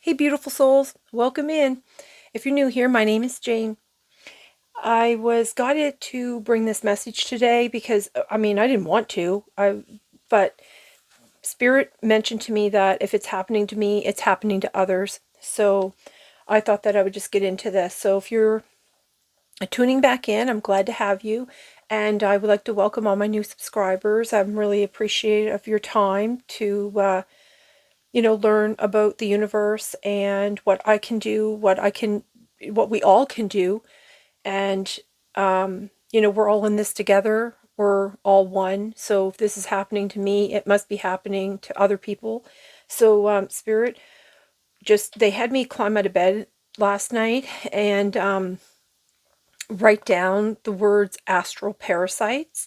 Hey, beautiful souls, welcome in. If you're new here, my name is Jane. I was guided to bring this message today because, I didn't want to, but Spirit mentioned to me that if it's happening to me, it's happening to others. So I thought that I would just get into this. So if you're tuning back in, I'm glad to have you. And I would like to welcome all my new subscribers. I'm really appreciative of your time to learn about the universe and what I can do, what we all can do. And, we're all in this together. We're all one. So if this is happening to me, it must be happening to other people. So, Spirit, they had me climb out of bed last night and write down the words astral parasites.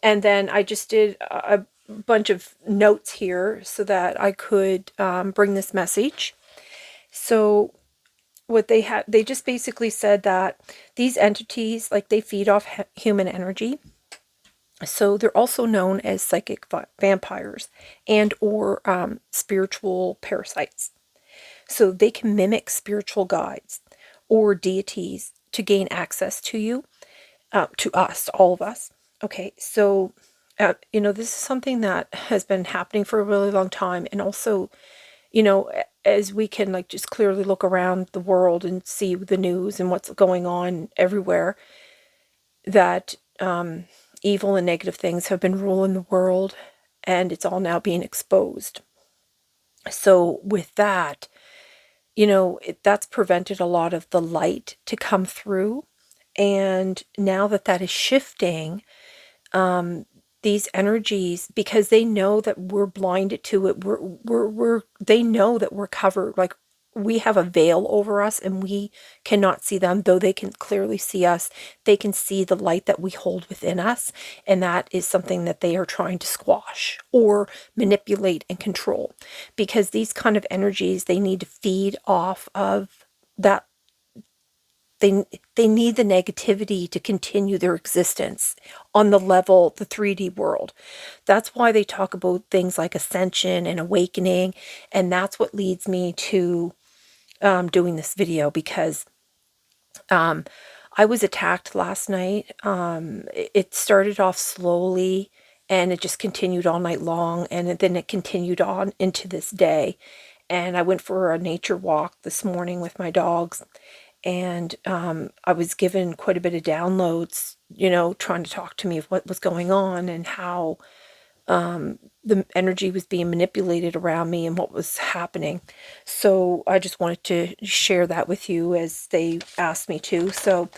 And then I just did a bunch of notes here so that I could bring this message. So what they just basically said that these entities, like, they feed off human energy. So they're also known as psychic vampires and or spiritual parasites. So they can mimic spiritual guides or deities to gain access to you, to us, all of us. Okay, so this is something that has been happening for a really long time. And also, as we can, like, just clearly look around the world and see the news and what's going on everywhere, that evil and negative things have been ruling the world, and it's all now being exposed. So with that, that's prevented a lot of the light to come through. And now that that is shifting, these energies, because they know that we're blinded to it, they know that we're covered, like, we have a veil over us and we cannot see them, though they can clearly see us. They can see the light that we hold within us, and that is something that they are trying to squash or manipulate and control, because these kind of energies, they need to feed off of that. They need the negativity to continue their existence on the level, the 3D world. That's why they talk about things like ascension and awakening, and that's what leads me to doing this video, because I was attacked last night. It started off slowly, and it just continued all night long, and then it continued on into this day. And I went for a nature walk this morning with my dogs, and I was given quite a bit of downloads, trying to talk to me of what was going on and how the energy was being manipulated around me and what was happening. So I just wanted to share that with you as they asked me to. So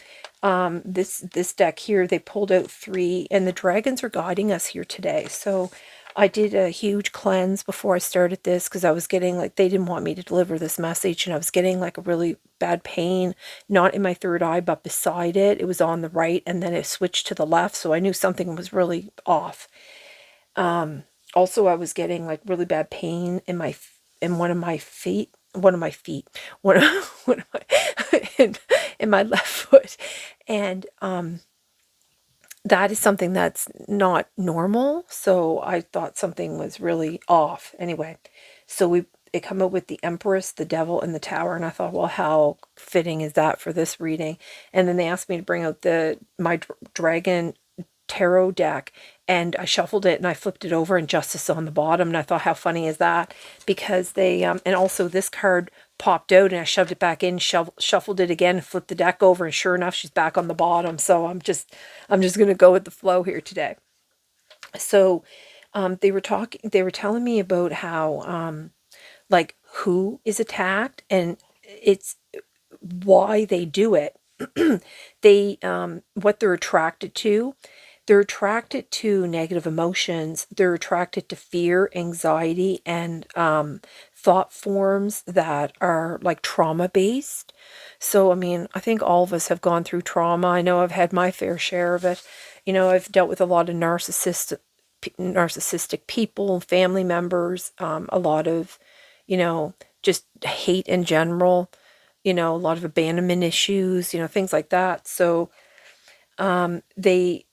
this deck here, they pulled out 3, and the dragons are guiding us here today. So I did a huge cleanse before I started this, because I was getting, like, they didn't want me to deliver this message, and I was getting like a really bad pain, not in my third eye, but beside it. It was on the right, and then it switched to the left, so I knew something was really off. Also, I was getting like really bad pain in one of my feet, one of my feet, one of my in my left foot, and that is something that's not normal. So I thought something was really off. Anyway, so it come up with the Empress, the Devil, and the Tower, and I thought, well, how fitting is that for this reading? And then they asked me to bring out my dragon tarot deck, and I shuffled it and I flipped it over, and Justice on the bottom, and I thought, how funny is that? Because they and also this card popped out, and I shoved it back in, shuffled it again, flipped the deck over, and sure enough, she's back on the bottom. So I'm just going to go with the flow here today. So they were telling me about how like, who is attacked, and it's why they do it. They what they're attracted to. They're attracted to negative emotions. They're attracted to fear, anxiety, and thought forms that are like trauma based. So, I think all of us have gone through trauma. I know I've had my fair share of it. I've dealt with a lot of narcissistic people, family members, a lot of, just hate in general, a lot of abandonment issues, things like that. So they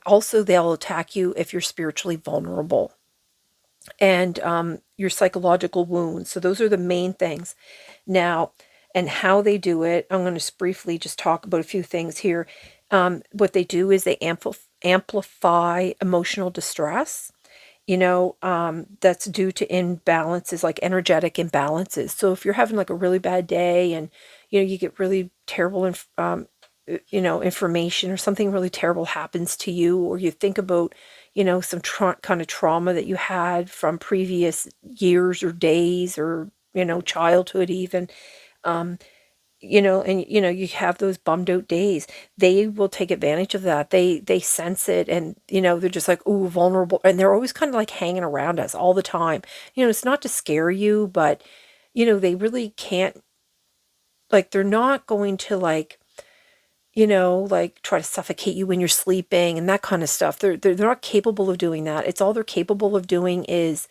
also, they'll attack you if you're spiritually vulnerable. and your psychological wounds. So those are the main things. Now, and how they do it, I'm going to briefly just talk about a few things here. What they do is they amplify emotional distress. That's due to imbalances, like energetic imbalances. So if you're having like a really bad day and, you get really terrible information, or something really terrible happens to you, or you think about, some kind of trauma that you had from previous years or days, or, childhood even, um, and you have those bummed out days. They will take advantage of that. They sense it, and they're just like, ooh, vulnerable, and they're always kind of like hanging around us all the time. It's not to scare you, but they really can't, like, they're not going to, like, like, try to suffocate you when you're sleeping and that kind of stuff. They're not capable of doing that. It's all they're capable of doing is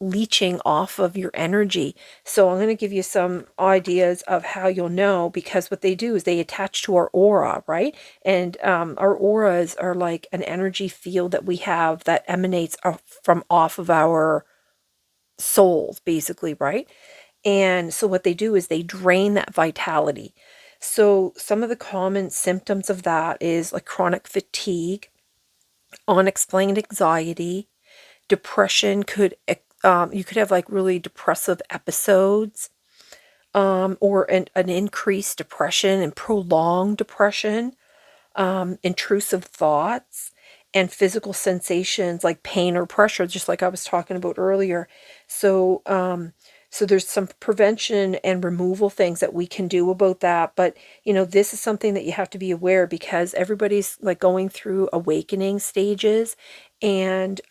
leeching off of your energy. So I'm going to give you some ideas of how you'll know, because what they do is they attach to our aura, right? And our auras are like an energy field that we have that emanates from off of our souls, basically, right? And so what they do is they drain that vitality. So some of the common symptoms of that is like chronic fatigue, unexplained anxiety, depression. You could have like really depressive episodes, or an increased depression and prolonged depression, intrusive thoughts, and physical sensations like pain or pressure, just like I was talking about earlier. So, so there's some prevention and removal things that we can do about that. But, this is something that you have to be aware, because everybody's like going through awakening stages. And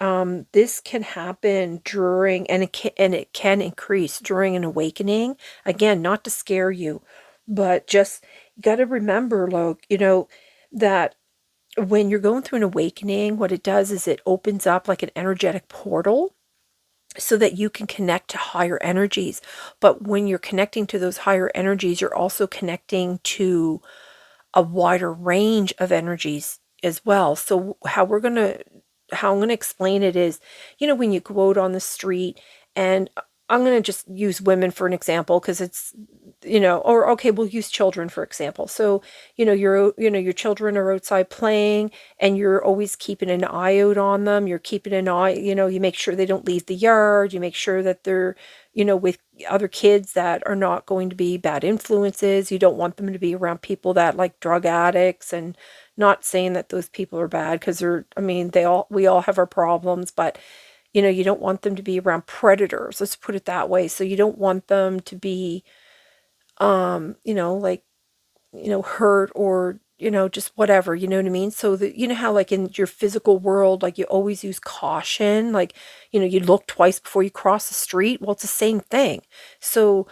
this can happen during, and it can increase during an awakening. Again, not to scare you, but just got to remember, like, that when you're going through an awakening, what it does is it opens up like an energetic portal so that you can connect to higher energies. But when you're connecting to those higher energies, you're also connecting to a wider range of energies as well. So how I'm going to explain it is, when you go out on the street, and I'm going to just use women for an example, because it's, or okay, we'll use children for example. So, your children are outside playing, and you're always keeping an eye out on them. You're keeping an eye, you make sure they don't leave the yard. You make sure that they're, with other kids that are not going to be bad influences. You don't want them to be around people that like drug addicts, and not saying that those people are bad, because we all have our problems, but you don't want them to be around predators. Let's put it that way. So you don't want them to be, like, hurt, or, just whatever, you know what I mean? So that, how like in your physical world, like you always use caution, like, you look twice before you cross the street. Well, it's the same thing. So,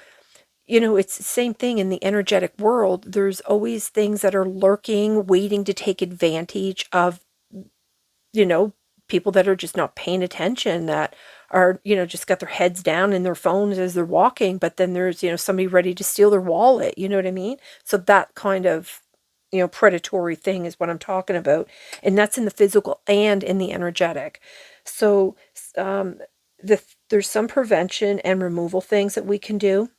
it's the same thing in the energetic world. There's always things that are lurking, waiting to take advantage of, you know, people that are just not paying attention, that are, just got their heads down in their phones as they're walking, but then there's, somebody ready to steal their wallet, you know what I mean? So that kind of, predatory thing is what I'm talking about. And that's in the physical and in the energetic. So, there's some prevention and removal things that we can do.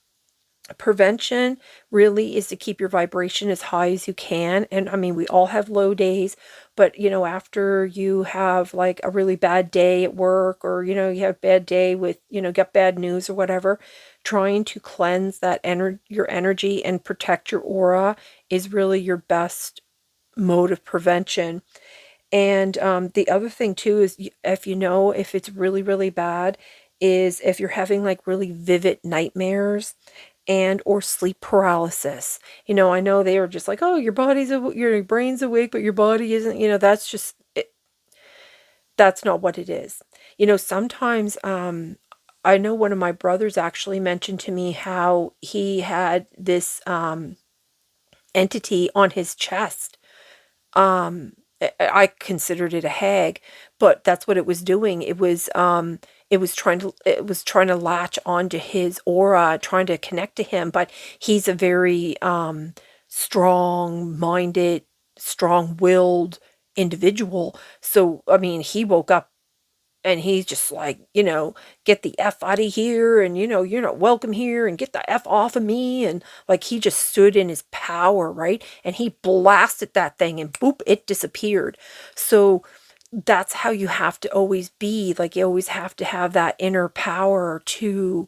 Prevention really is to keep your vibration as high as you can. And we all have low days, but after you have like a really bad day at work, or you have a bad day with, get bad news or whatever, trying to cleanse your energy and protect your aura is really your best mode of prevention. And the other thing too is, if it's really, really bad, is if you're having like really vivid nightmares and or sleep paralysis. I know they are just like, oh, your brain's awake, but your body isn't. That's just it, that's not what it is. Sometimes I know one of my brothers actually mentioned to me how he had this entity on his chest. I considered it a hag, but that's what it was doing. It was trying to latch onto his aura, trying to connect to him, but he's a very strong-minded, strong-willed individual. So, he woke up And he's just like, get the F out of here, and you're not welcome here, and get the F off of me. And like, he just stood in his power, right? And he blasted that thing, and boop, it disappeared. So that's how you have to always be. Like, you always have to have that inner power to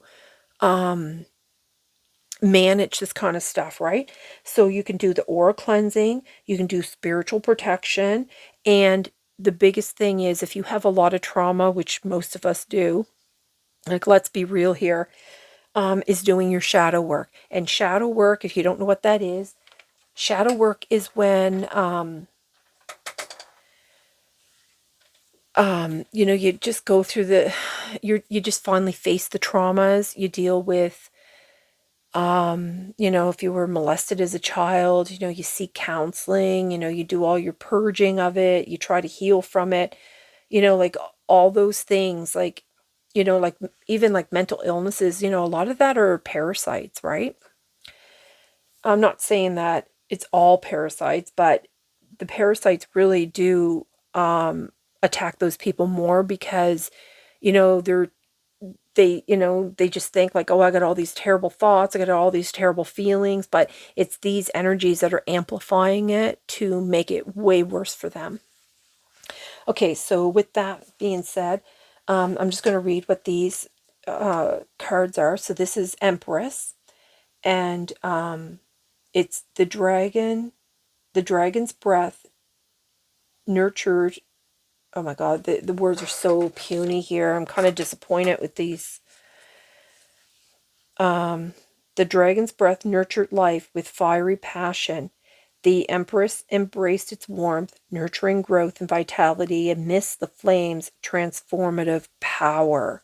manage this kind of stuff, right? So you can do the aura cleansing, you can do spiritual protection, and the biggest thing is, if you have a lot of trauma, which most of us do, like, let's be real here, is doing your shadow work. And shadow work, if you don't know what that is, shadow work is when you just go through you just finally face the traumas. You deal with, if you were molested as a child, you seek counseling, you do all your purging of it, you try to heal from it, like all those things, like, like even like mental illnesses, a lot of that are parasites, right? I'm not saying that it's all parasites, but the parasites really do attack those people more because, they just think like, oh, I got all these terrible thoughts, I got all these terrible feelings, but it's these energies that are amplifying it to make it way worse for them. Okay, so with that being said, I'm just going to read what these cards are. So this is Empress, and it's the dragon's breath nurtured. Oh my God, the words are so puny here. I'm kind of disappointed with these. The dragon's breath nurtured life with fiery passion. The Empress embraced its warmth, nurturing growth and vitality amidst the flame's transformative power.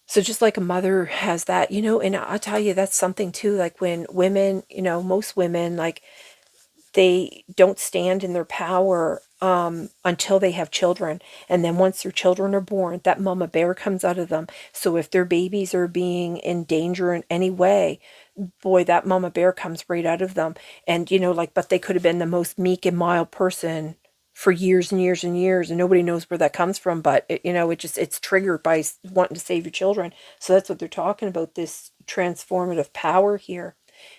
So just like a mother has that, and I'll tell you, that's something too, like when women, most women, like, they don't stand in their power until they have children. And then once their children are born, that mama bear comes out of them. So if their babies are being in danger in any way, boy, that mama bear comes right out of them. And, like, but they could have been the most meek and mild person for years and years and years, and nobody knows where that comes from. But, it's triggered by wanting to save your children. So that's what they're talking about, this transformative power here.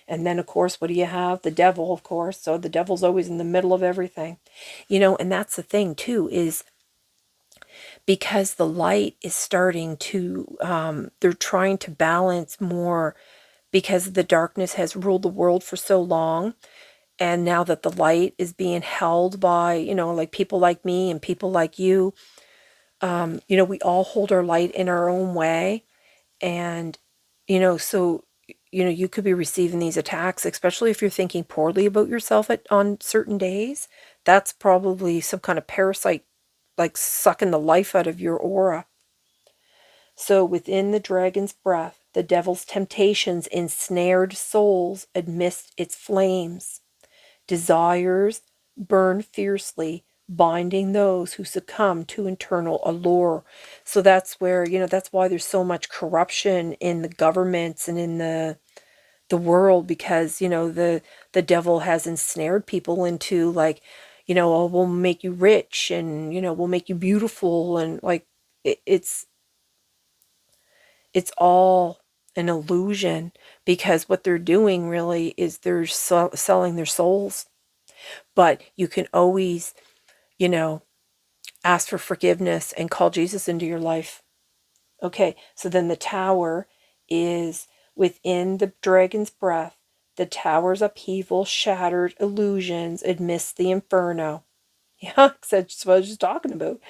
And then, of course, what do you have? The devil, of course. So the devil's always in the middle of everything. And that's the thing, too, is because the light is starting to, they're trying to balance more because the darkness has ruled the world for so long. And now that the light is being held by, like people like me and people like you, we all hold our light in our own way. And, so, you could be receiving these attacks, especially if you're thinking poorly about yourself on certain days. That's probably some kind of parasite, like sucking the life out of your aura. So within the dragon's breath, the devil's temptations ensnared souls amidst its flames. Desires burn fiercely, binding those who succumb to internal allure. So that's where, that's why there's so much corruption in the governments and in the world, because, the devil has ensnared people into, like, oh, we'll make you rich, and, we'll make you beautiful, and like, it's all an illusion, because what they're doing really is they're selling their souls. But you can always, ask for forgiveness and call Jesus into your life. Okay, so then the tower is within the dragon's breath. The tower's upheaval shattered illusions amidst the inferno. Yeah, that's what I was just talking about.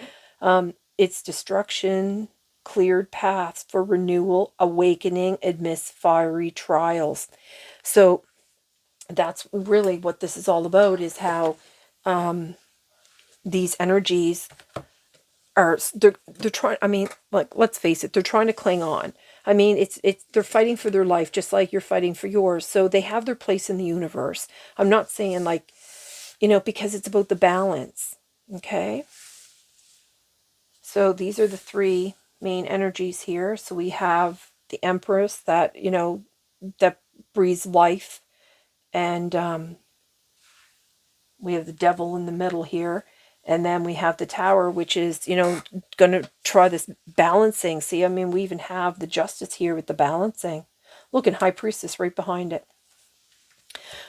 Its destruction cleared paths for renewal, awakening amidst fiery trials. So that's really what this is all about, is how these energies are, they're trying, I mean, like, let's face it, they're trying to cling on. I mean, it's they're fighting for their life just like you're fighting for yours. So they have their place in the universe. I'm not saying, like, because it's about the balance. Okay? So these are the three main energies here. So we have the Empress that, that breathes life, and we have the devil in the middle here, And then we have the Tower, which is, you know, going to try this balancing. See, I mean, we even have the Justice here with the balancing. Look, and High Priestess right behind it.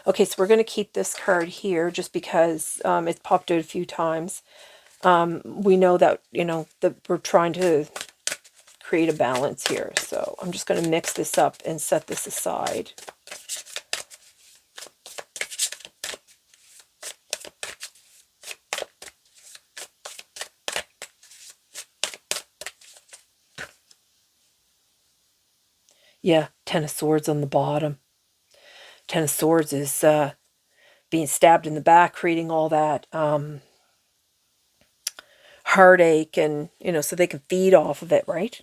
Okay, so we're going to keep this card here just because it's popped out a few times. We know that, you know, that we're trying to create a balance here. So I'm just going to mix this up and set this aside. Yeah, Ten of Swords on the bottom. Ten of Swords is being stabbed in the back, creating all that heartache, and, you know, so they can feed off of it, right?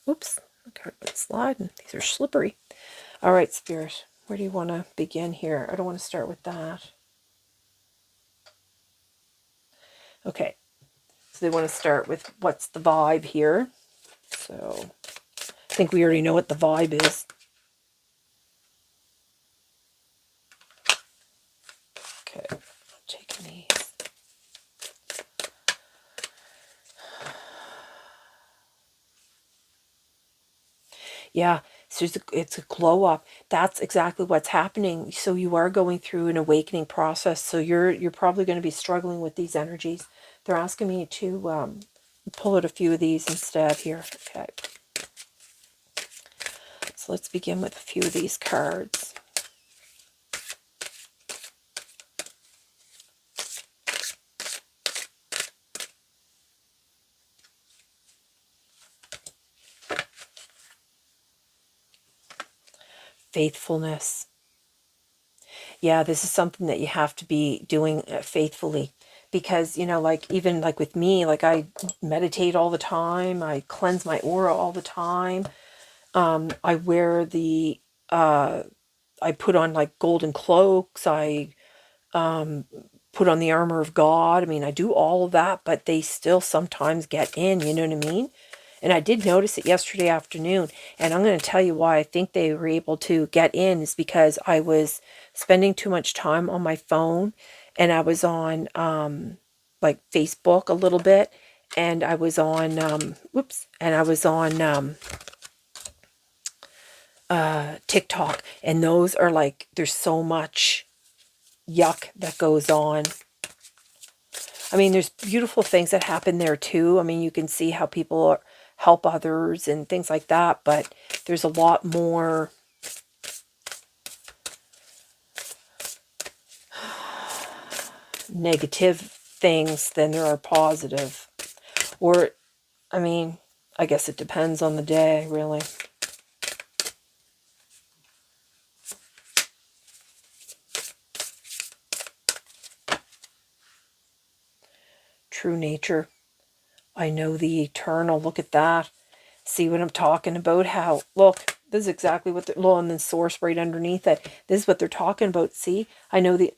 Oops, the card went sliding. These are slippery. All right, Spirit, where do you want to begin here? I don't want to start with that. Okay, so they want to start with what's the vibe here. So I think we already know what the vibe is. Okay, I'm taking these. Yeah, so it's a glow up. That's exactly what's happening. So you are going through an awakening process. So you're probably going to be struggling with these energies. They're asking me to pull out a few of these instead here. Okay. So let's begin with a few of these cards. Faithfulness. Yeah, this is something that you have to be doing faithfully, because, you know, like even like with me, like I meditate all the time. I cleanse my aura all the time. I wear the I put on like golden cloaks. I put on the armor of God. I mean, I do all of that, but they still sometimes get in, you know what I mean? And I did notice it yesterday afternoon. And I'm going to tell you why I think they were able to get in is because I was spending too much time on my phone, and I was on like Facebook a little bit, and I was on and I was on TikTok, and those are like, there's so much yuck that goes on. I mean, there's beautiful things that happen there too. I mean, you can see how people help others and things like that, but there's a lot more negative things than there are positive. Or, I mean, I guess it depends on the day, really. True nature. I know the eternal. Look at that. See what I'm talking about? How, look, this is exactly what they're, and then source right underneath it. This is what they're talking about. See, I know the,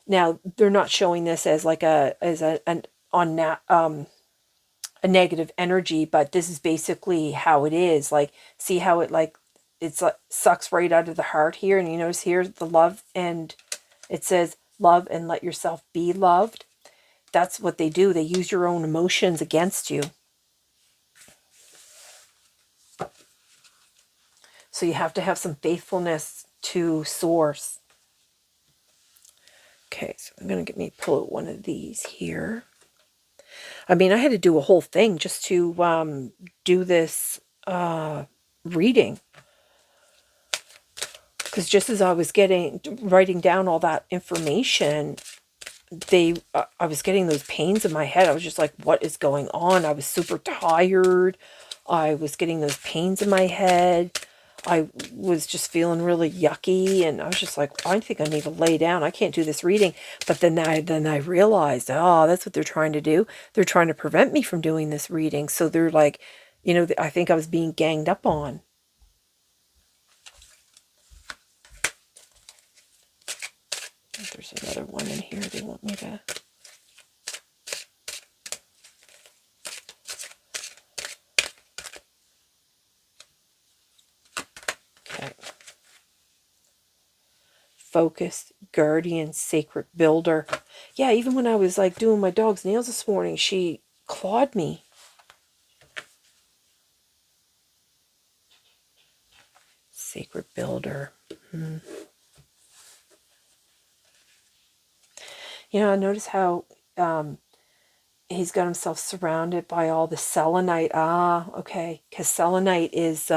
now they're not showing this as like a negative energy, but this is basically how it is. Like, see how it like, it's like sucks right out of the heart here. And you notice here the love, and it says love and let yourself be loved. That's what they do. They use your own emotions against you. So you have to have some faithfulness to source. Okay, so I'm going to get me pull out one of these here. I mean, I had to do a whole thing just to do this reading. Because just as I was writing down all that information, I was getting those pains in my head. I was just like, what is going on? I was super tired. I was getting those pains in my head. I was just feeling really yucky, and I was just like, I think I need to lay down. I can't do this reading. But then I realized, oh, that's what they're trying to do. They're trying to prevent me from doing this reading. So they're like, you know, I think I was being ganged up on. There's another one in here they want me to... Okay. focused, guardian, sacred builder. Yeah, even when I was like doing my dog's nails this morning, she clawed me. Sacred builder. You know, notice how he's got himself surrounded by all the selenite. Ah, okay. Because selenite is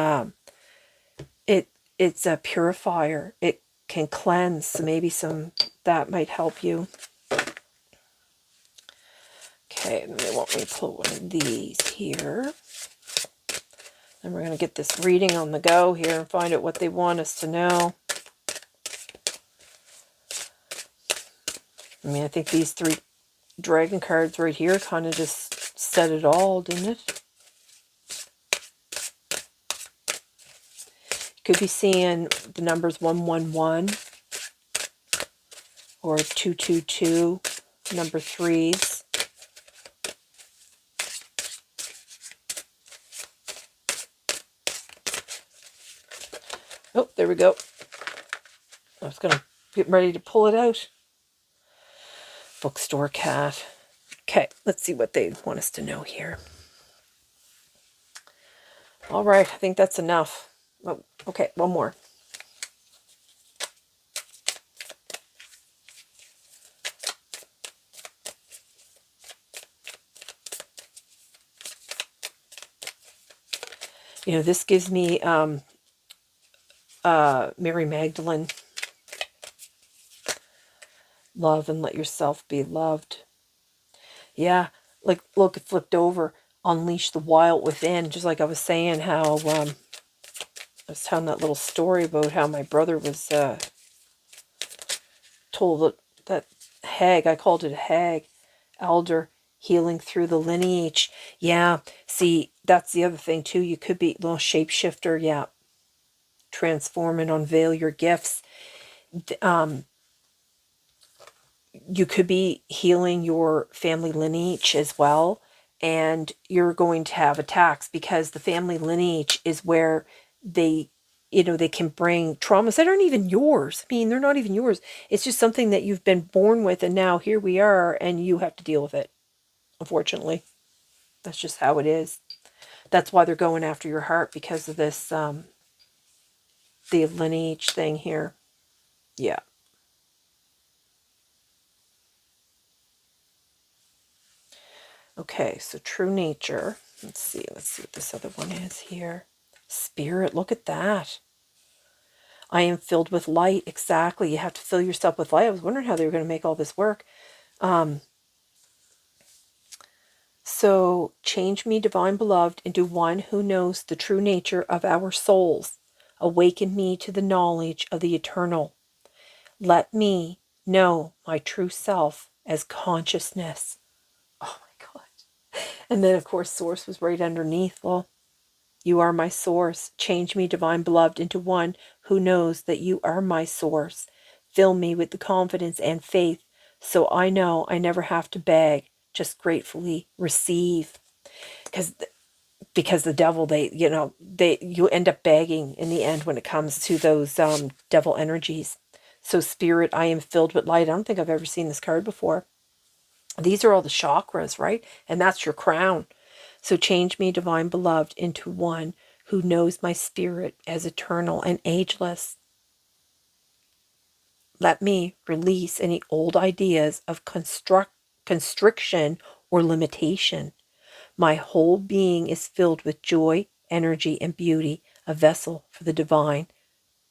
it's a purifier. It can cleanse. So maybe that might help you. Okay, and they want me to pull one of these here. And we're going to get this reading on the go here and find out what they want us to know. I mean, I think these 3 dragon cards right here kind of just said it all, didn't it? You could be seeing the numbers 111 or 222, number 3s. Oh, there we go. I was going to get ready to pull it out. Bookstore cat. Okay, let's see what they want us to know here. All right, I think that's enough. Oh, okay, one more. You know, this gives me Mary Magdalene. Love and let yourself be loved. Yeah, like, look, it flipped over. Unleash the wild within. Just like I was saying how, I was telling that little story about how my brother was told that hag, I called it a hag, elder, healing through the lineage. Yeah, see, that's the other thing too. You could be a little shapeshifter. Yeah, transform and unveil your gifts. You could be healing your family lineage as well, and you're going to have attacks because the family lineage is where they, you know, they can bring traumas that aren't even yours. I mean, they're not even yours. It's just something that you've been born with, and now here we are, and you have to deal with it. Unfortunately, that's just how it is. That's why they're going after your heart, because of this, the lineage thing here. Yeah. Okay, so true nature. Let's see what this other one is here. Spirit, look at that. I am filled with light. Exactly. You have to fill yourself with light. I was wondering how they were going to make all this work. So, change me, divine beloved, into one who knows the true nature of our souls. Awaken me to the knowledge of the eternal. Let me know my true self as consciousness. Oh my God. And then, of course, source was right underneath. Well, you are my source. Change me, divine beloved, into one who knows that you are my source. Fill me with the confidence and faith so I know I never have to beg, just gratefully receive. Because the devil, you end up begging in the end when it comes to those devil energies. So spirit, I am filled with light. I don't think I've ever seen this card before. These are all the chakras, right? And that's your crown. So change me, divine beloved, into one who knows my spirit as eternal and ageless. Let me release any old ideas of constriction or limitation. My whole being is filled with joy, energy, and beauty, a vessel for the divine.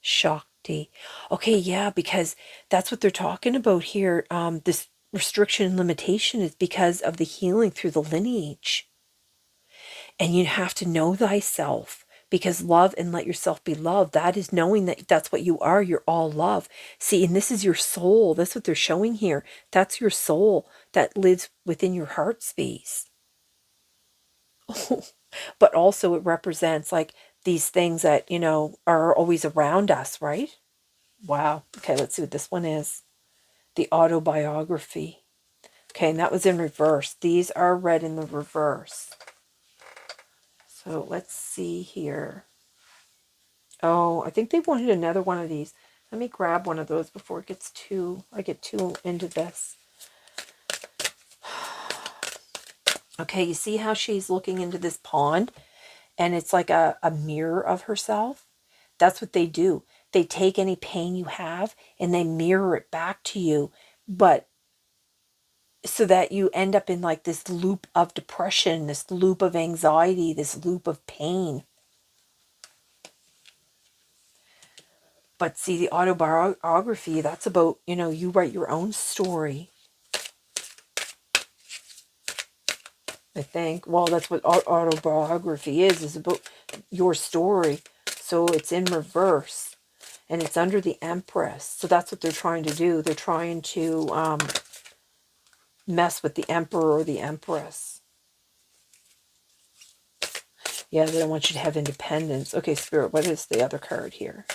Shakti. Okay, yeah, because that's what they're talking about here. This restriction and limitation is because of the healing through the lineage. And you have to know thyself, because love and let yourself be loved. That is knowing that that's what you are. You're all love. See, and this is your soul. That's what they're showing here. That's your soul that lives within your heart space. But also it represents like these things that, are always around us, right? Wow. Okay, let's see what this one is. The autobiography. Okay, and that was in reverse. These are read in the reverse. So let's see here. Oh, I think they wanted another one of these. Let me grab one of those before it gets I get too into this. Okay, you see how she's looking into this pond and it's like a mirror of herself? That's what they do. They take any pain you have and they mirror it back to you, but so that you end up in like this loop of depression, this loop of anxiety, this loop of pain. But see, the autobiography, that's about, you write your own story. I think. Well, that's what autobiography is about your story. So it's in reverse. And it's under the Empress. So that's what they're trying to do. They're trying to mess with the Emperor or the Empress. Yeah, they don't want you to have independence. Okay, Spirit, what is the other card here?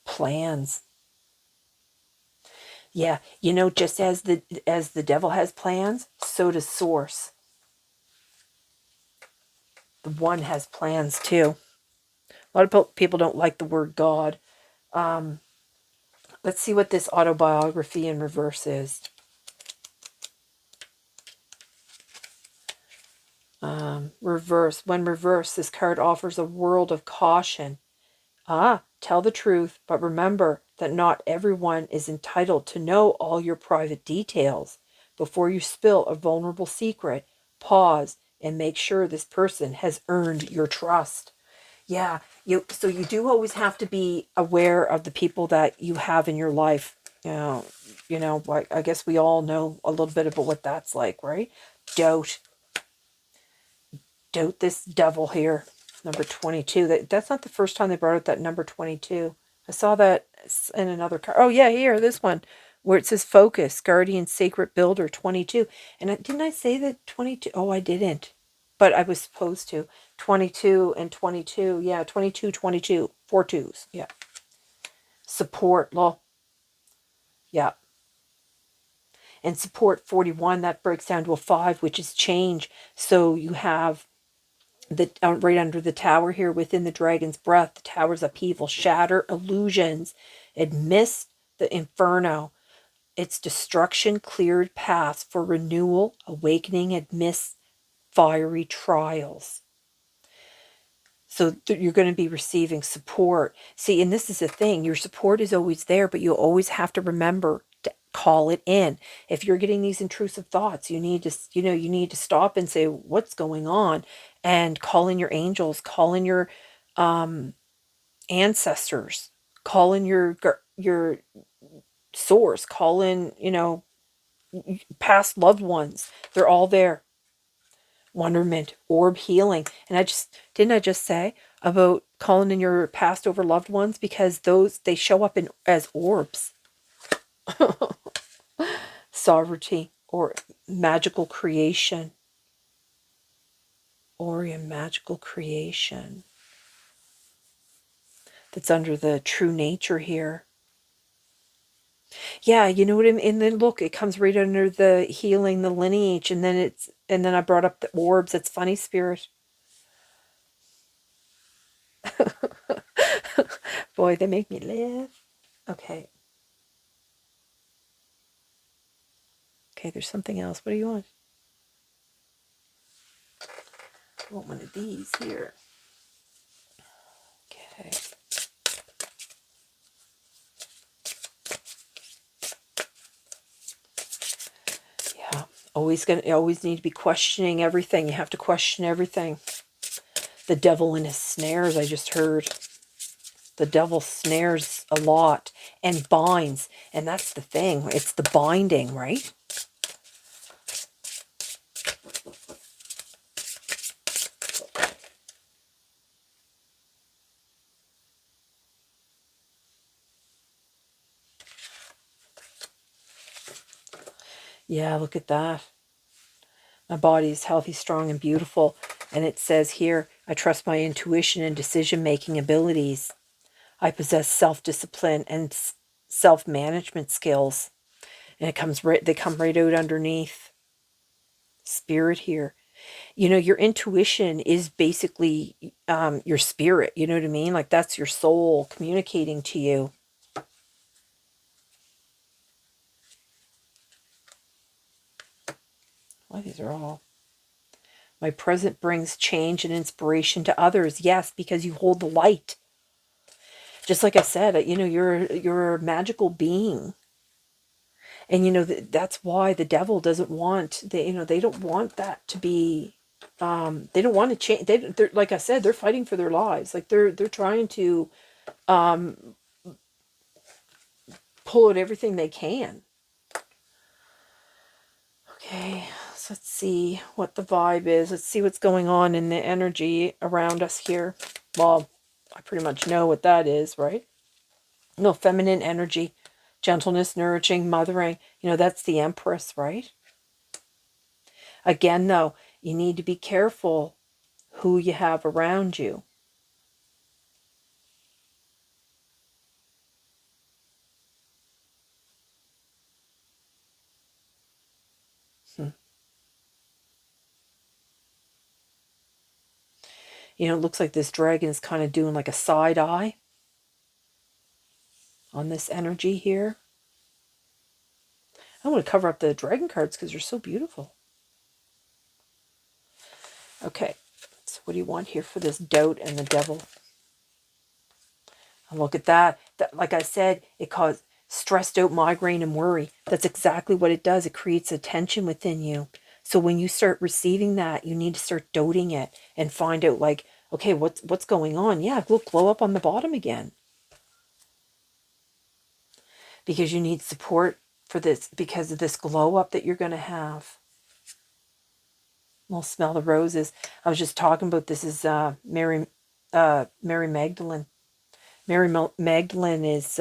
Plans. Yeah, just as the devil has plans, so does Source. The one has plans too. A lot of people don't like the word God. Let's see what this autobiography in reverse is. Reverse. When reversed, this card offers a world of caution. Tell the truth, but remember that not everyone is entitled to know all your private details. Before you spill a vulnerable secret, pause and make sure this person has earned your trust. Yeah, so you do always have to be aware of the people that you have in your life. I guess we all know a little bit about what that's like, right? Doubt this devil here. Number 22. That's not the first time they brought out that number 22. I saw that in another card. Oh, yeah, here, this one, where it says focus, guardian, sacred builder, 22. And didn't I say that 22? Oh, I didn't. But I was supposed to. 22 and 22. Yeah, 22, 22. 4 twos. Yeah. Support, law. Yeah. And support 41, that breaks down to a 5, which is change. So you have right under the tower here within the dragon's breath, the tower's upheaval, shatter illusions, amidst the inferno, its destruction cleared paths for renewal, awakening amidst fiery trials. So you're going to be receiving support. See, and this is the thing, your support is always there, but you always have to remember to call it in. If you're getting these intrusive thoughts, you need to stop and say, what's going on? And call in your angels, call in your ancestors, call in your source, call in, past loved ones. They're all there. Wonderment, orb healing. And didn't I just say about calling in your past over loved ones, because they show up as orbs. Sovereignty or magical creation. Orion, magical creation. That's under the true nature here. Yeah, you know what I mean? And then look, it comes right under the healing, the lineage, and then I brought up the orbs. It's funny, Spirit. Boy, they make me laugh. Okay. Okay, there's something else. What do you want? I want one of these here. Okay. Yeah. Always need to be questioning everything. You have to question everything. The devil in his snares, I just heard. The devil snares a lot and binds. And that's the thing. It's the binding, right? Yeah, look at that. My body is healthy, strong, and beautiful. And it says here, I trust my intuition and decision-making abilities. I possess self-discipline and self-management skills. And they come right out underneath. Spirit here. You know, your intuition is basically your spirit. You know what I mean? Like that's your soul communicating to you. Well, these are all. My present brings change and inspiration to others. Yes, because you hold the light. Just like I said, you know, you're a magical being. And you know that's why the devil doesn't want they don't want that to be they don't want to change. They're like I said, they're fighting for their lives. Like they're trying to pull out everything they can. Okay, so let's see what the vibe is. Let's see what's going on in the energy around us here. Well, I pretty much know what that is, right? No, feminine energy, gentleness, nurturing, mothering. You know, that's the Empress, right? Again, though, you need to be careful who you have around you. Hmm. You know, it looks like this dragon is kind of doing like a side eye on this energy here. I want to cover up the dragon cards because they're so beautiful. Okay, so what do you want here for this doubt and the devil? And look at that. Like I said, it caused stressed out migraine and worry. That's exactly what it does. It creates a tension within you. So when you start receiving that, you need to start doting it and find out like, okay, what's going on? Yeah, look, glow up on the bottom again. Because you need support for this, because of this glow up that you're going to have. We'll smell the roses. I was just talking about this is Mary Magdalene. Magdalene is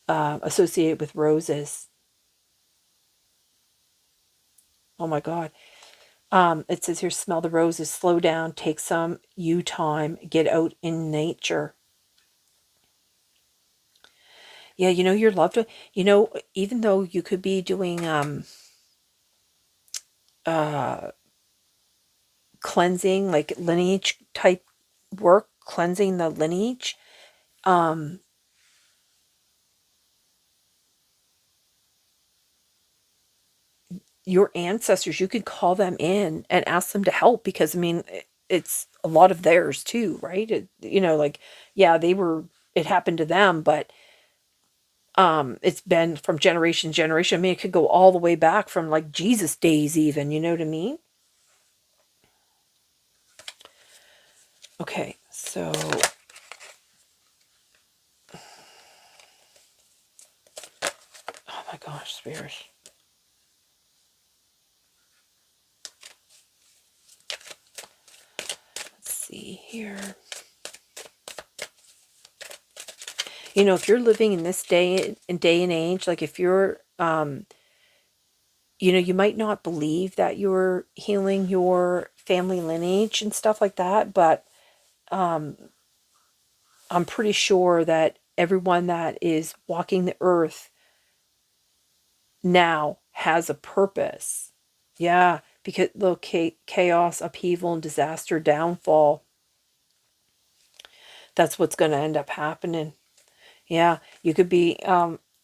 associated with roses. Oh my God. It says here, smell the roses, slow down, take some you time, get out in nature. Yeah, you know, your loved one, you know, even though you could be doing uh cleansing, like lineage type work, cleansing the lineage, um your ancestors, you could call them in and ask them to help because I mean it's a lot of theirs too, right? You know, like yeah, it happened to them, but it's been from generation to generation. I mean, it could go all the way back from like Jesus days even, you know what I mean? Okay, so oh my gosh, spirit. Let's see here. You know, if you're living in this day and age, like if you're you know, you might not believe that you're healing your family lineage and stuff like that, but I'm pretty sure that everyone that is walking the earth now has a purpose. Yeah, because look, chaos, upheaval, and disaster, downfall. That's what's going to end up happening. Yeah, you could be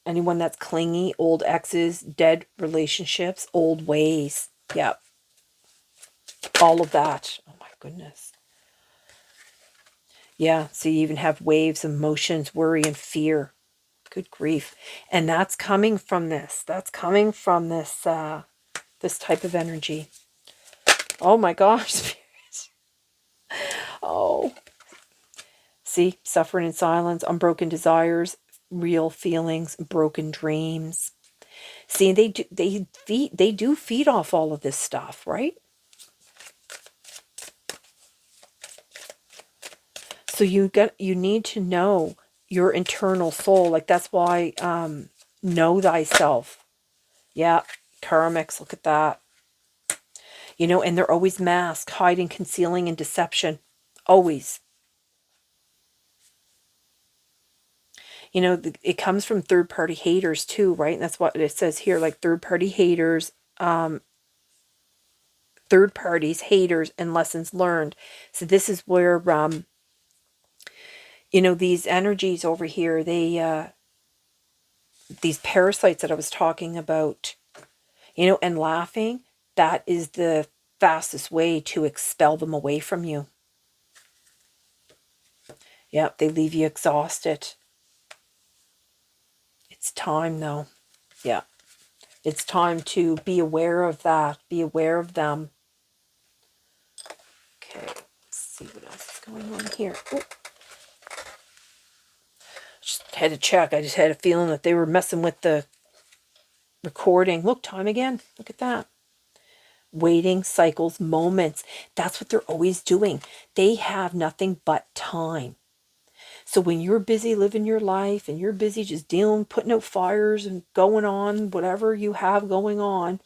anyone that's clingy, old exes, dead relationships, old ways. Yeah, all of that. Oh my goodness. Yeah, so you even have waves, emotions, worry, and fear. Good grief. And that's coming from this. That's coming from this this type of energy. Oh my gosh. Oh. See, suffering in silence, unbroken desires, real feelings, broken dreams. See, they do feed off all of this stuff, right? So you need to know your internal soul. Like that's why know thyself. Yeah, karmics, look at that. You know, and they're always masked, hiding, concealing, and deception. Always. You know, it comes from third-party haters too, right? And that's what it says here, like third-party haters, third parties, haters, and lessons learned. So this is where, you know, these energies over here, they, these parasites that I was talking about, you know, and laughing, that is the fastest way to expel them away from you. Yep, they leave you exhausted. It's time though. Yeah. It's time to be aware of that. Be aware of them. Okay, let's see what else is going on here. Ooh. Just had to check. I just had a feeling that they were messing with the recording. Look, time again. Look at that. Waiting, cycles, moments. That's what they're always doing. They have nothing but time. So when you're busy living your life and you're busy just dealing, putting out fires and going on, whatever you have going on,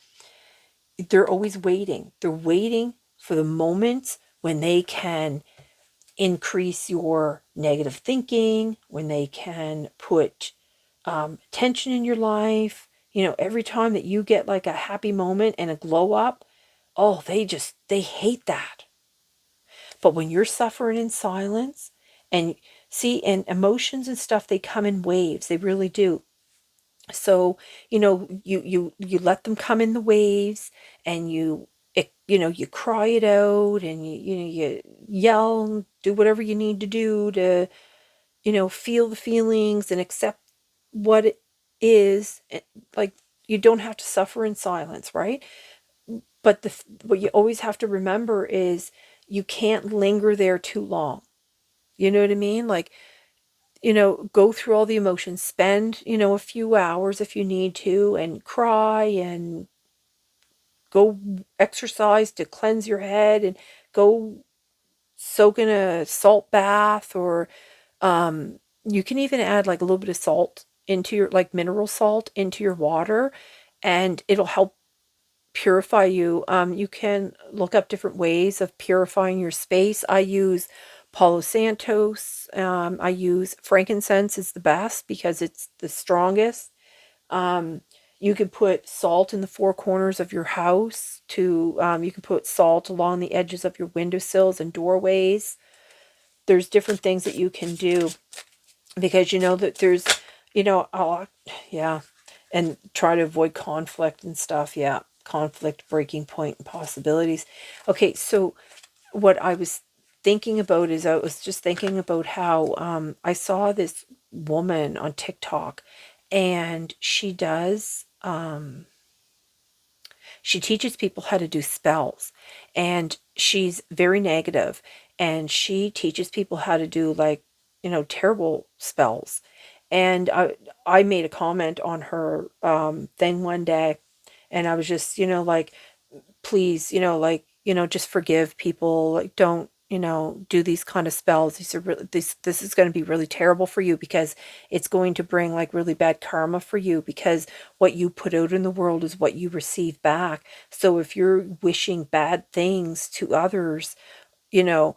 they're always waiting. They're waiting for the moments when they can increase your negative thinking, when they can put tension in your life. You know, every time that you get like a happy moment and a glow up, oh, they hate that. But when you're suffering in silence, and see, and emotions and stuff, they come in waves. They really do. So, you know, you let them come in the waves, and you know, you cry it out, and you yell, and do whatever you need to do to, you know, feel the feelings and accept what it is. Like, you don't have to suffer in silence, right? But what you always have to remember is you can't linger there too long. You know what I mean? Like, you know, go through all the emotions, spend, you know, a few hours if you need to, and cry, and go exercise to cleanse your head, and go soak in a salt bath, or you can even add like a little bit of salt into your, like mineral salt into your water, and it'll help purify you. You can look up different ways of purifying your space. I use Palo Santos. I use frankincense is the best because it's the strongest. You could put salt in the four corners of your house. You can put salt along the edges of your windowsills and doorways. There's different things that you can do, because you know that there's, you know, yeah, and try to avoid conflict and stuff. Yeah, conflict, breaking point, and possibilities. Okay, so what I was thinking about is, I was just thinking about how I saw this woman on TikTok, and she teaches people how to do spells, and she's very negative, and she teaches people how to do, like, you know, terrible spells. And I made a comment on her thing one day, and I was just, you know, like, please, you know, like, you know, just forgive people. Like, don't, you know, do these kind of spells. These are really, this is going to be really terrible for you, because it's going to bring like really bad karma for you, because what you put out in the world is what you receive back. So if you're wishing bad things to others, you know,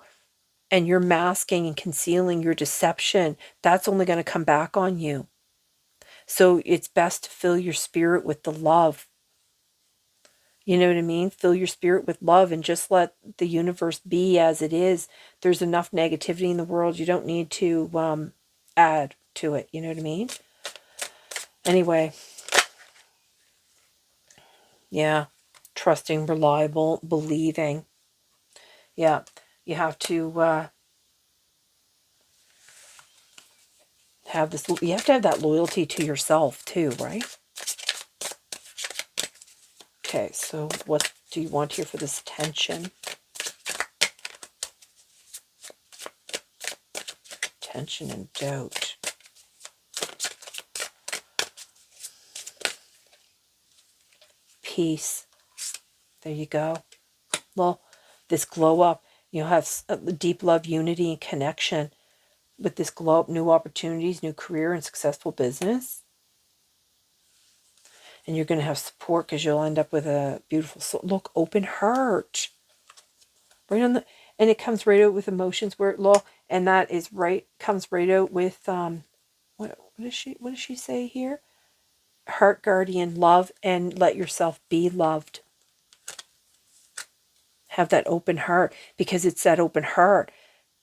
and you're masking and concealing your deception, that's only going to come back on you. So it's best to fill your spirit with the love. You know what I mean? Fill your spirit with love, and just let the universe be as it is. There's enough negativity in the world. You don't need to add to it. You know what I mean? Anyway, yeah. Trusting, reliable, believing. Yeah. You have to have this. You have to have that loyalty to yourself too, right? Okay, so what do you want here for this tension? Tension and doubt. Peace. There you go. Well, this glow up, you have deep love, unity, and connection with this glow up, new opportunities, new career, and successful business. And you're going to have support, because you'll end up with a beautiful soul. Look, open heart. Right on the, and it comes right out with emotions where it low, and that is right, comes right out with what does she say here? Heart guardian, love, and let yourself be loved. Have that open heart, because it's that open heart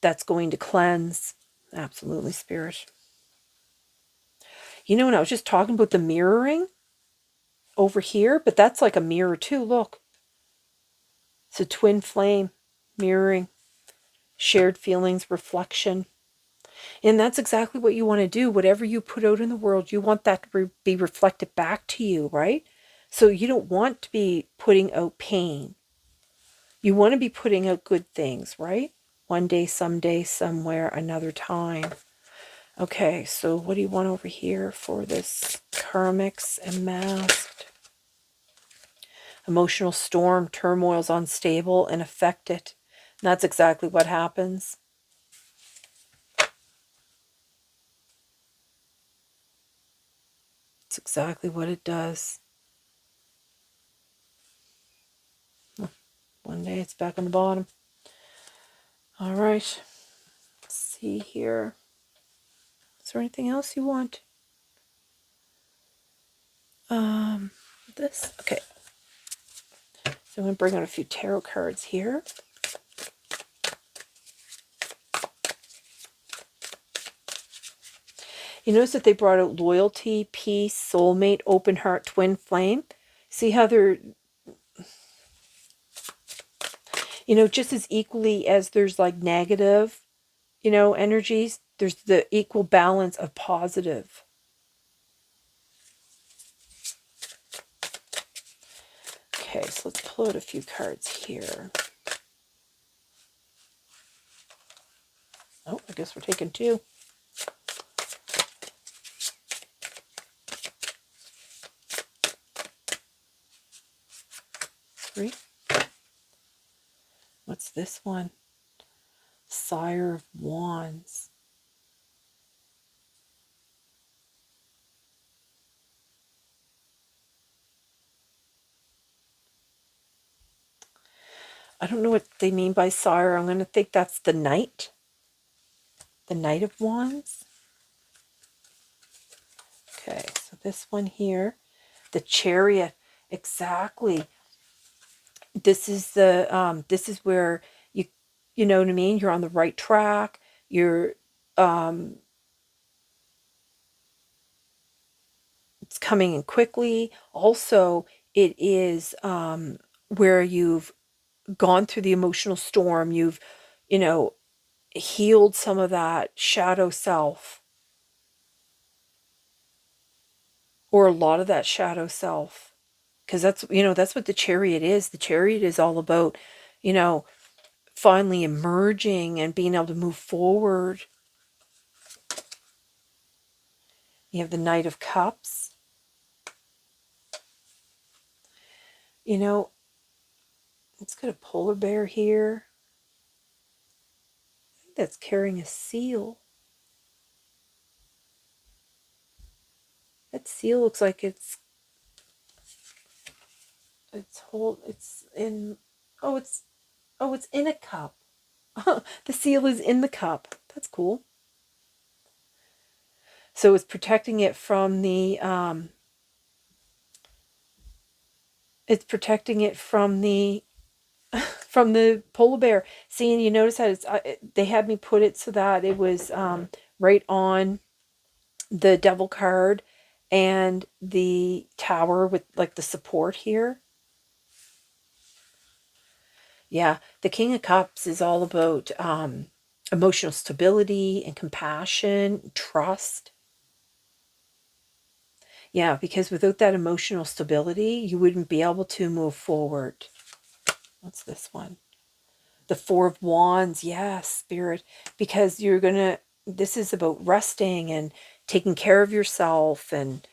that's going to cleanse. Absolutely, Spirit. You know, and I was just talking about the mirroring over here, but that's like a mirror too. Look. It's a twin flame, mirroring, shared feelings, reflection. And that's exactly what you want to do. Whatever you put out in the world, you want that to be reflected back to you, right? So you don't want to be putting out pain. You want to be putting out good things, right? One day, someday, somewhere, another time. Okay, so what do you want over here for this karmics and masked? Emotional storm, turmoil's unstable and affected. And that's exactly what happens. It's exactly what it does. One day it's back on the bottom. All right. Let's see here. Is there anything else you want? This? Okay. So I'm going to bring out a few tarot cards here. You notice that they brought out loyalty, peace, soulmate, open heart, twin flame. See how they're, you know, just as equally as there's like negative, you know, energies, there's the equal balance of positive. Okay, so let's pull out a few cards here. Oh, I guess we're taking two. Three. What's this one? Sire of Wands. I don't know what they mean by sire. I'm going to think that's the Knight. The Knight of Wands. Okay, so this one here. The Chariot. Exactly. This is the this is where you know what I mean? You're on the right track. You're it's coming in quickly. Also, it is where you've gone through the emotional storm. You've, you know, healed some of that shadow self, or a lot of that shadow self, because that's, you know, that's what the Chariot is. The Chariot is all about, you know, finally emerging and being able to move forward. You have the Knight of Cups. You know, it's got a polar bear here. I think that's carrying a seal. That seal looks like it's in, oh, it's in a cup. The seal is in the cup. That's cool. So it's protecting it from the from the polar bear. See, and you notice that it's they had me put it so that it was right on the devil card and the tower with like the support here. Yeah, the King of Cups is all about emotional stability and compassion, trust. Yeah, because without that emotional stability, you wouldn't be able to move forward. What's this one? The Four of Wands. Yeah, Spirit. Because you're going to, this is about resting and taking care of yourself. And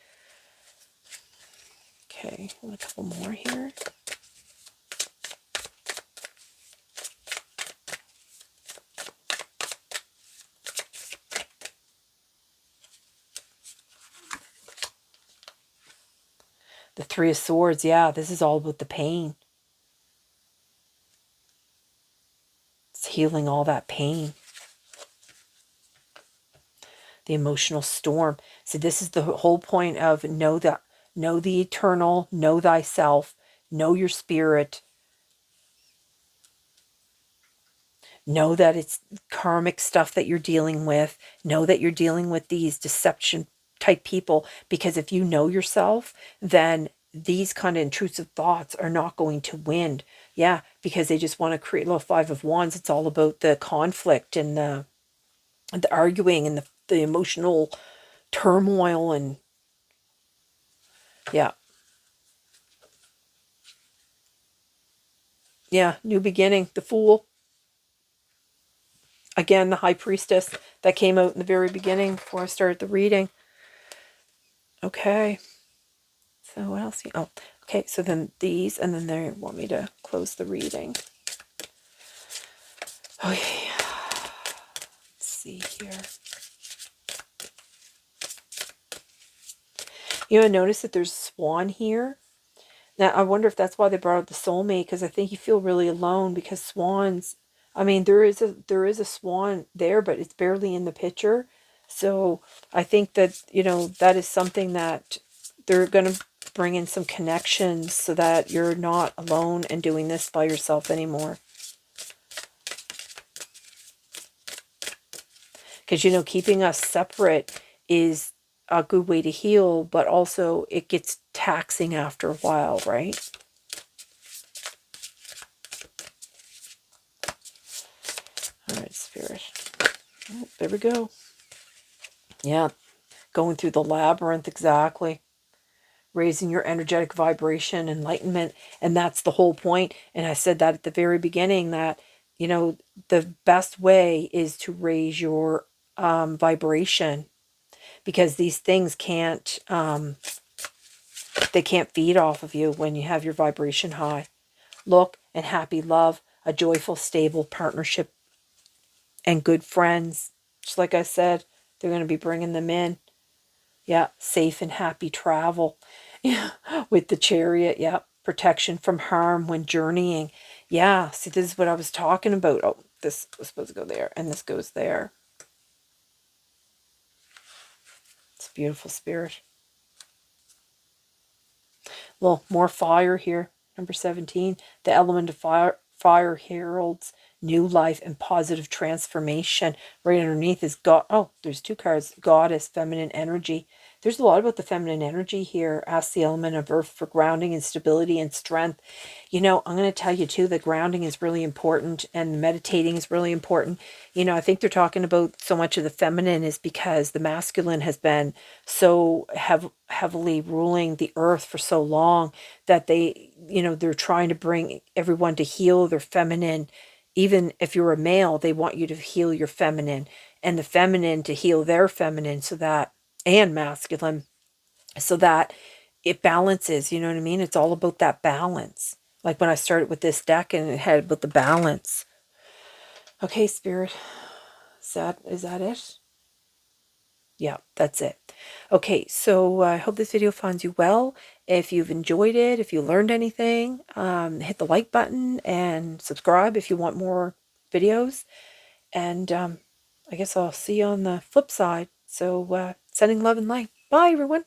okay, a couple more here. The Three of Swords. Yeah, this is all about the pain. It's healing all that pain. The emotional storm. So this is the whole point of know the eternal, know thyself, know your spirit. Know that it's karmic stuff that you're dealing with. Know that you're dealing with these deception type people, because if you know yourself, then these kind of intrusive thoughts are not going to win. Yeah, because they just want to create, little Five of Wands. It's all about the conflict and the arguing and the emotional turmoil, and yeah. Yeah, new beginning, the Fool. Again, the High Priestess that came out in the very beginning before I started the reading. Okay. So what else? Oh, okay. So then these, and then they want me to close the reading. Okay. Let's see here. Notice that there's a swan here. Now, I wonder if that's why they brought out the soulmate, because I think you feel really alone, because swans, I mean, there is a swan there, but it's barely in the picture. So I think that, that is something that they're going to bring in some connections so that you're not alone and doing this by yourself anymore. Because, keeping us separate is a good way to heal, but also it gets taxing after a while, right? All right, Spirit. Oh, there we go. Yeah, going through the labyrinth, exactly. Raising your energetic vibration, enlightenment, and that's the whole point. And I said that at the very beginning, that, the best way is to raise your vibration, because these things can't, they can't feed off of you when you have your vibration high. Look, and happy love, a joyful, stable partnership, and good friends. Just like I said, they're going to be bringing them in. Yeah, safe and happy travel. Yeah, with the Chariot. Yeah, protection from harm when journeying. Yeah, see, this is what I was talking about. Oh, this was supposed to go there, and this goes there. It's a beautiful, Spirit. Well, more fire here. Number 17. The element of fire heralds new life and positive transformation. Right underneath is God. Oh, there's two cards. Goddess, feminine energy. There's a lot about the feminine energy here. Ask the element of earth for grounding and stability and strength. I'm going to tell you too, that grounding is really important, and meditating is really important. I think they're talking about so much of the feminine is because the masculine has been so heavily ruling the earth for so long, that they're trying to bring everyone to heal their feminine. Even if you're a male, they want you to heal your feminine, and the feminine to heal their feminine, so that, and masculine, so that it balances. You know what I mean? It's all about that balance. Like when I started with this deck, and it had about the balance. Okay, Spirit. Is that it? Yeah, that's it. Okay, so I hope this video finds you well. If you've enjoyed it, if you learned anything, hit the like button and subscribe if you want more videos. And I guess I'll see you on the flip side. So sending love and light. Bye, everyone.